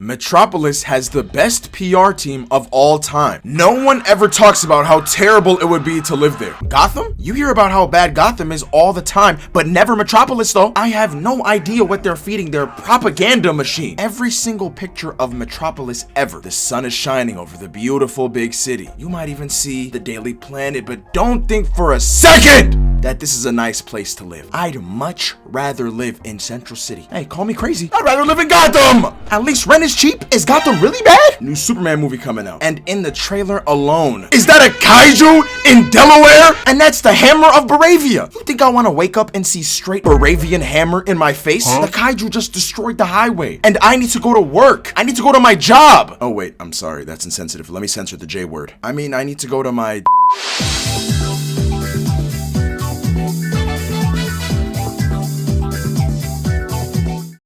Metropolis has the best PR team of all time. No one ever talks about how terrible it would be to live there. Gotham? You hear about how bad Gotham is all the time, but never Metropolis though. I have no idea what they're feeding their propaganda machine. Every single picture of Metropolis ever, the sun is shining over the beautiful big city. You might even see the Daily Planet, but don't think for a second that this is a nice place to live. I'd much rather live in Central City. Hey, call me crazy. I'd rather live in Gotham! At least rent is cheap. Is Gotham really bad? New Superman movie coming out. And in the trailer alone, is that a kaiju in Delaware? And that's the Hammer of Baravia. You think I want to wake up and see straight Baravian hammer in my face? The kaiju just destroyed the highway. And I need to go to work. I need to go to my job. Oh wait, I'm sorry. That's insensitive. Let me censor the J word. I mean, I need to go to my...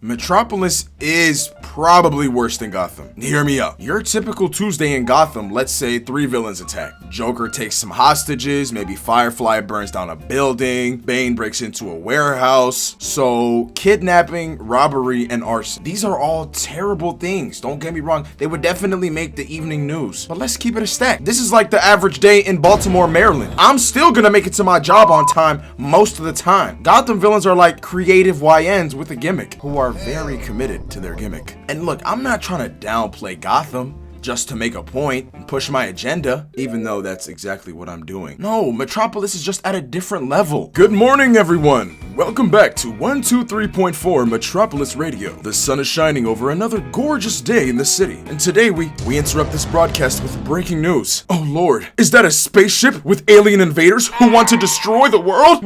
Metropolis is probably worse than Gotham. Hear me out. Your typical Tuesday in Gotham, let's say 3 villains attack. Joker takes some hostages, maybe Firefly burns down a building, Bane breaks into a warehouse. So kidnapping, robbery, and arson. These are all terrible things. Don't get me wrong. They would definitely make the evening news. But let's keep it a stack. This is like the average day in Baltimore, Maryland. I'm still gonna make it to my job on time most of the time. Gotham villains are like creative YNs with a gimmick who are very committed to their gimmick. And look, I'm not trying to downplay Gotham just to make a point and push my agenda, even though that's exactly what I'm doing. No, Metropolis is just at a different level. Good morning, everyone. Welcome back to 123.4 Metropolis Radio. The sun is shining over another gorgeous day in the city. And today we interrupt this broadcast with breaking news. Oh Lord, is that a spaceship with alien invaders who want to destroy the world?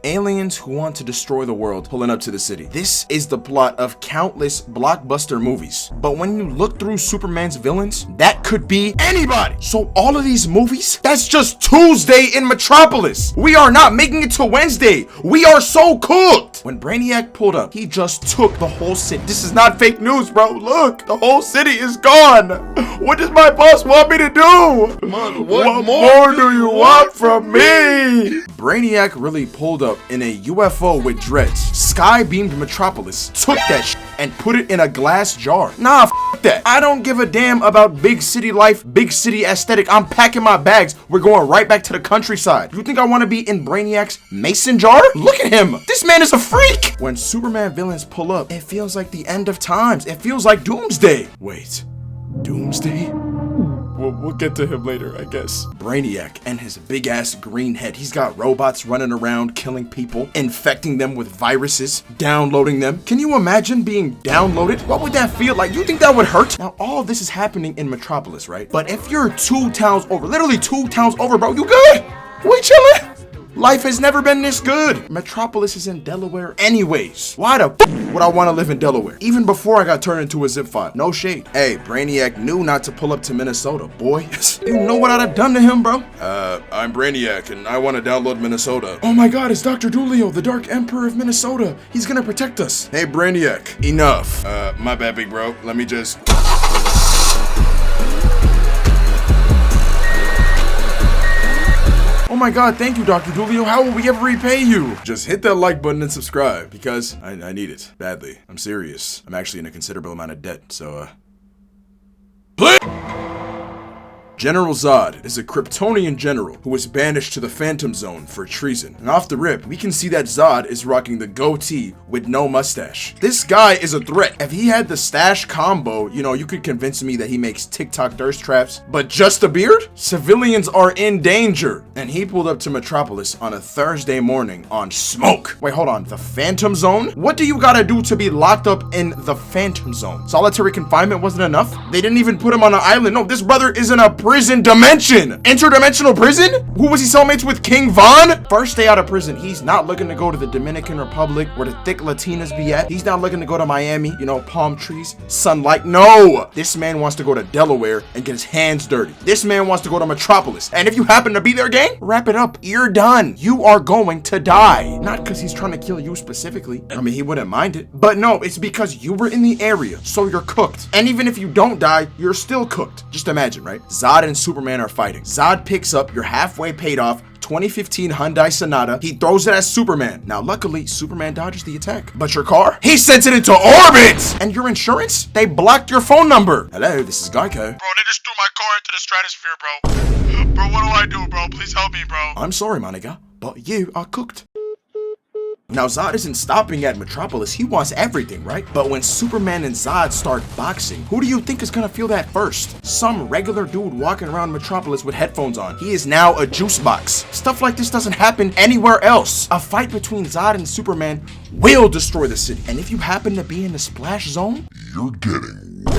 Aliens who want to destroy the world pulling up to the city. This is the plot of countless blockbuster movies. But when you look through Superman's villains, that could be anybody. So all of these movies, that's just Tuesday in Metropolis. We are not making it to Wednesday. We are so cooked. When Brainiac pulled up, he just took the whole city. This is not fake news, bro. Look, the whole city is gone. What does my boss want me to do? What more do you want from me? Brainiac really pulled up in a UFO with dreads. Sky beamed Metropolis, took that shit and put it in a glass jar. Nah, f that. I don't give a damn about big city life, big city aesthetic. I'm packing my bags. We're going right back to the countryside. You think I want to be in Brainiac's mason jar? Look at him. This man is a freak. When Superman villains pull up, it feels like the end of times. It feels like Doomsday. Wait, Doomsday? We'll get to him later, I guess. Brainiac and his big ass green head. He's got robots running around killing people, infecting them with viruses, downloading them. Can you imagine being downloaded? What would that feel like? You think that would hurt? Now, all of this is happening in Metropolis, right? But if you're 2 towns over, literally 2 towns over, bro, you good? We chilling? Life has never been this good. Metropolis is in Delaware anyways. Why the f would I want to live in Delaware? Even before I got turned into a zip file. No shade. Hey, Brainiac knew not to pull up to Minnesota, boy. You know what I'd have done to him, bro? I'm Brainiac and I want to download Minnesota. Oh my god, it's Dr. Dulio, the Dark Emperor of Minnesota. He's gonna protect us. Hey, Brainiac, enough. My bad, big bro. Let me just... Oh my god, thank you, Dr. Dulio. How will we ever repay you? Just hit that like button and subscribe, because I need it badly. I'm serious. I'm actually in a considerable amount of debt, so, Please! General Zod is a Kryptonian general who was banished to the Phantom Zone for treason. And off the rip, we can see that Zod is rocking the goatee with no mustache. This guy is a threat. If he had the stash combo, you know, you could convince me that he makes TikTok thirst traps. But just a beard? Civilians are in danger. And he pulled up to Metropolis on a Thursday morning on smoke. Wait, hold on. The Phantom Zone? What do you gotta do to be locked up in the Phantom Zone? Solitary confinement wasn't enough? They didn't even put him on an island. No, this brother is in a prison dimension. Interdimensional prison? Who was he cellmates with? King Von? First day out of prison, he's not looking to go to the Dominican Republic where the thick Latinas be at. He's not looking to go to Miami, you know, palm trees, sunlight. No! This man wants to go to Delaware and get his hands dirty. This man wants to go to Metropolis. And if you happen to be there, gang, wrap it up. You're done. You are going to die. Not because he's trying to kill you specifically. I mean, he wouldn't mind it. But no, it's because you were in the area, so you're cooked. And even if you don't die, you're still cooked. Just imagine, right? Zod Zod and Superman are fighting. Zod picks up your halfway paid off 2015 Hyundai Sonata. He throws it at Superman. Now, luckily, Superman dodges the attack. But your car? He sends it into orbit! And your insurance? They blocked your phone number. Hello, this is Geico. Bro, they just threw my car into the stratosphere, bro. Bro, what do I do, bro? Please help me, bro. I'm sorry, my nigga, but you are cooked. Now, Zod isn't stopping at Metropolis. He wants everything, right? But when Superman and Zod start boxing, who do you think is gonna feel that first? Some regular dude walking around Metropolis with headphones on. He is now a juice box. Stuff like this doesn't happen anywhere else. A fight between Zod and Superman will destroy the city. And if you happen to be in the splash zone, You're getting wet.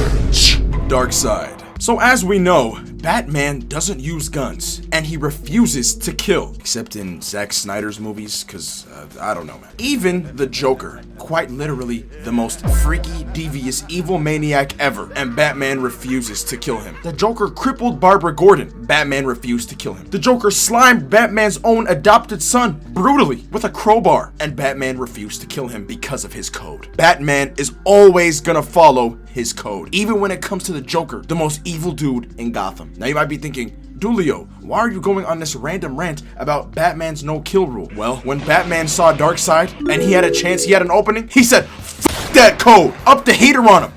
Darkseid. So as we know, Batman doesn't use guns, and he refuses to kill, except in Zack Snyder's movies, cause I don't know, man. Even the Joker, quite literally the most freaky, devious, evil maniac ever, and Batman refuses to kill him. The Joker crippled Barbara Gordon, Batman refused to kill him. The Joker slimed Batman's own adopted son brutally with a crowbar, and Batman refused to kill him because of his code. Batman is always gonna follow his code, even when it comes to the Joker, the most evil dude in Gotham. Now you might be thinking, Dulio, why are you going on this random rant about Batman's no-kill rule? Well, when Batman saw Darkseid and he had a chance, he had an opening, he said, "F that code, up the heater on him."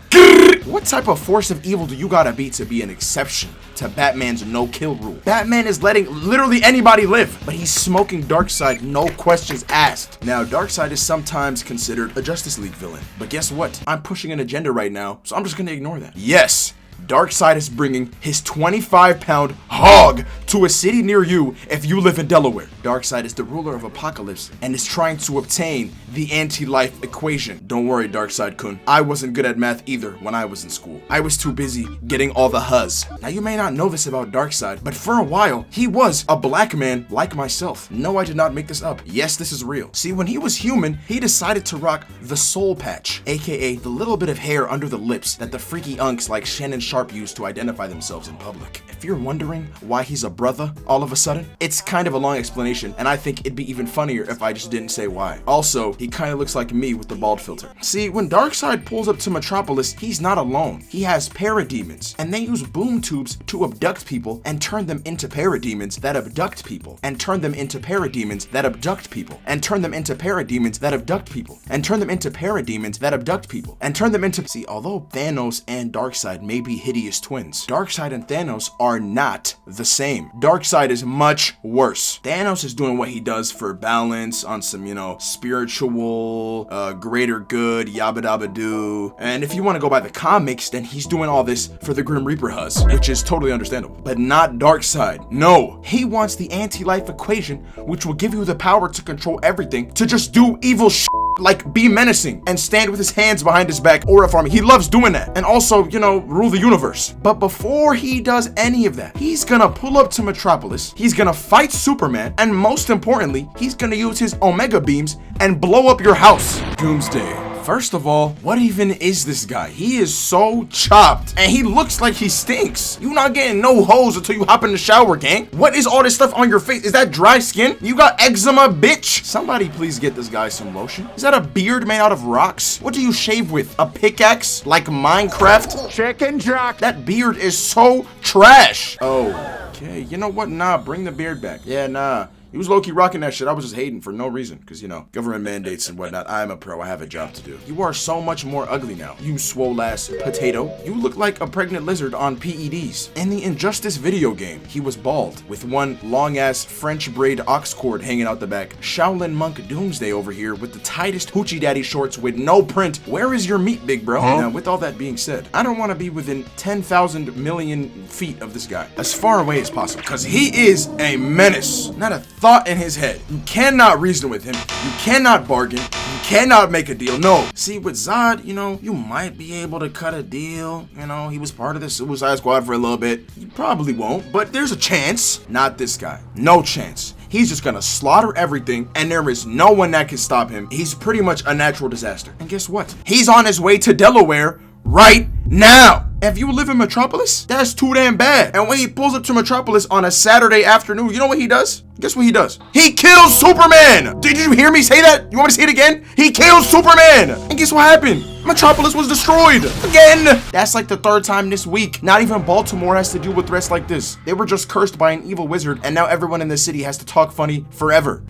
What type of force of evil do you gotta be to be an exception to Batman's no-kill rule? Batman is letting literally anybody live, but he's smoking Darkseid, no questions asked. Now, Darkseid is sometimes considered a Justice League villain, but guess what? I'm pushing an agenda right now, so I'm just gonna ignore that. Yes, Darkseid is bringing his 25-pound hog to a city near you if you live in Delaware. Darkseid is the ruler of Apocalypse and is trying to obtain the anti-life equation. Don't worry, Darkseid-kun. I wasn't good at math either when I was in school. I was too busy getting all the huzz. Now, you may not know this about Darkseid, but for a while, he was a black man like myself. No, I did not make this up. Yes, this is real. See, when he was human, he decided to rock the soul patch, aka the little bit of hair under the lips that the freaky unks like Shannon Sharp use to identify themselves in public. If you're wondering why he's a brother all of a sudden, it's kind of a long explanation, and I think it'd be even funnier if I just didn't say why. Also, he kind of looks like me with the bald filter. See, when Darkseid pulls up to Metropolis, he's not alone. He has parademons, and they use boom tubes to abduct people and turn them into parademons that abduct people, and turn them into parademons that abduct people, and turn them into parademons that abduct people, and turn them into parademons that abduct people, and turn them into— See, although Thanos and Darkseid may be hideous twins, Darkseid and Thanos are not the same. Darkseid is much worse. Thanos is doing what he does for balance on some, you know, spiritual, greater good, yabba dabba doo. And if you want to go by the comics, then he's doing all this for the Grim Reaper huzz, which is totally understandable. But not Darkseid. No, he wants the anti-life equation, which will give you the power to control everything, to just do evil shit. Like be menacing and stand with his hands behind his back or a farming. He loves doing that. And also, you know, rule the universe. But before he does any of that, he's gonna pull up to Metropolis, he's gonna fight Superman, and most importantly, he's gonna use his Omega beams and blow up your house. Doomsday. First of all, what even is this guy? He is so chopped, and he looks like he stinks. You not getting no hose until you hop in the shower, gang. What is all this stuff on your face? Is that dry skin? You got eczema, bitch. Somebody please get this guy some lotion. Is that a beard made out of rocks? What do you shave with? A pickaxe? Like Minecraft? Chicken jock. That beard is so trash. Oh, okay. You know what? Nah, bring the beard back. Yeah, nah. He was low-key rocking that shit. I was just hating for no reason. Because, you know, government mandates and whatnot. I'm a pro. I have a job to do. You are so much more ugly now. You swole-ass potato. You look like a pregnant lizard on PEDs. In the Injustice video game, he was bald. With one long-ass French braid ox cord hanging out the back. Shaolin Monk Doomsday over here with the tightest hoochie daddy shorts with no print. Where is your meat, big bro? Now, with all that being said, I don't want to be within 10,000 million feet of this guy. As far away as possible. Because he is a menace. Not a thought in his head. You cannot reason with him. You cannot bargain. You cannot make a deal. No. See, with Zod, you know, you might be able to cut a deal. You know, he was part of the Suicide Squad for a little bit. You probably won't, but there's a chance. Not this guy. No chance. He's just gonna slaughter everything, and there is no one that can stop him. He's pretty much a natural disaster. And guess what? He's on his way to Delaware right now. If you live in Metropolis, that's too damn bad. And when he pulls up to Metropolis on a Saturday afternoon, you know what he does? Guess what he does? He kills Superman! Did you hear me say that? You want me to say it again? He kills Superman! And guess what happened? Metropolis was destroyed again. That's like the third time this week. Not even Baltimore has to deal with threats like this. They were just cursed by an evil wizard, and now everyone in the city has to talk funny forever.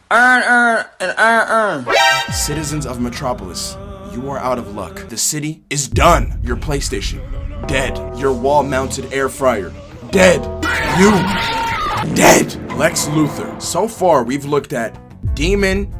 Citizens of Metropolis, you are out of luck. The city is done. Your PlayStation, dead. Your wall-mounted air fryer, dead. You, dead. Lex Luthor. So far, we've looked at demon,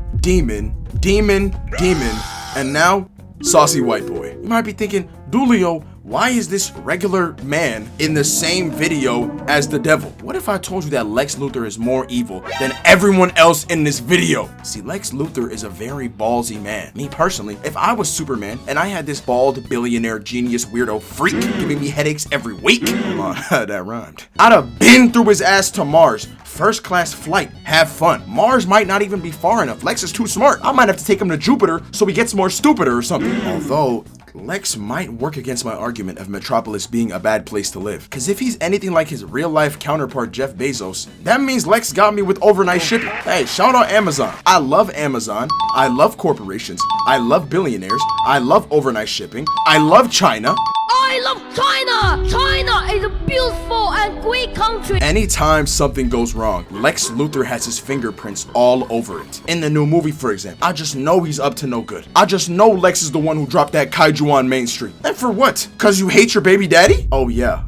and now saucy white boy. You might be thinking, Dulio, why is this regular man in the same video as the devil? What if I told you that Lex Luthor is more evil than everyone else in this video? See, Lex Luthor is a very ballsy man. Me personally, if I was Superman and I had this bald billionaire genius weirdo freak giving me headaches every week, come on, that rhymed, I'd have been through his ass to Mars. First class flight, have fun. Mars might not even be far enough. Lex is too smart. I might have to take him to Jupiter so he gets more stupider or something. Although, Lex might work against my argument of Metropolis being a bad place to live. Cause if he's anything like his real life counterpart Jeff Bezos, that means Lex got me with overnight shipping. Hey, shout out Amazon. I love Amazon. I love corporations. I love billionaires. I love overnight shipping. I love China. I love China! China is a beautiful and great country! Anytime something goes wrong, Lex Luthor has his fingerprints all over it. In the new movie, for example, I just know he's up to no good. I just know Lex is the one who dropped that kaiju on Main Street. And for what? Cause you hate your baby daddy? Oh yeah,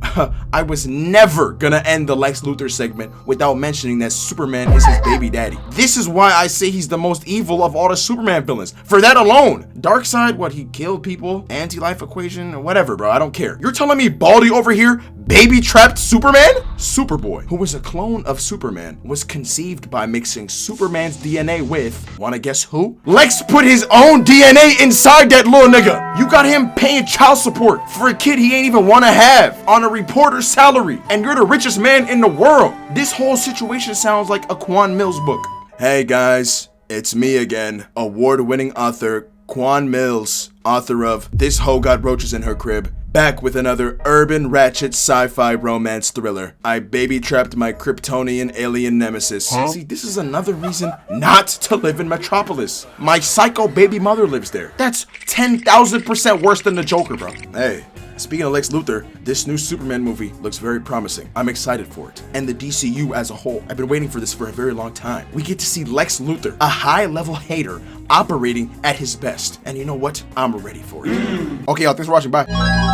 I was never gonna end the Lex Luthor segment without mentioning that Superman is his baby daddy. This is why I say he's the most evil of all the Superman villains. For that alone. Darkseid, what, he killed people? Anti-life equation? Or whatever, bro, I don't care. You're telling me Baldy over here baby-trapped Superman? Superboy, who was a clone of Superman, was conceived by mixing Superman's DNA with, wanna guess who? Lex put his own DNA inside that little nigga. You got him paying child support for a kid he ain't even wanna have on a reporter's salary, and you're the richest man in the world. This whole situation sounds like a Quan Mills book. Hey guys, it's me again, award-winning author Quan Mills, author of This Hoe Got Roaches in Her Crib, back with another urban ratchet sci-fi romance thriller. I baby-trapped my Kryptonian alien nemesis. See, this is another reason not to live in Metropolis. My psycho baby mother lives there. That's 10,000% worse than the Joker, bro. Hey, speaking of Lex Luthor, this new Superman movie looks very promising. I'm excited for it. And the DCU as a whole. I've been waiting for this for a very long time. We get to see Lex Luthor, a high-level hater, operating at his best. And you know what? I'm ready for it. Okay, y'all, thanks for watching. Bye.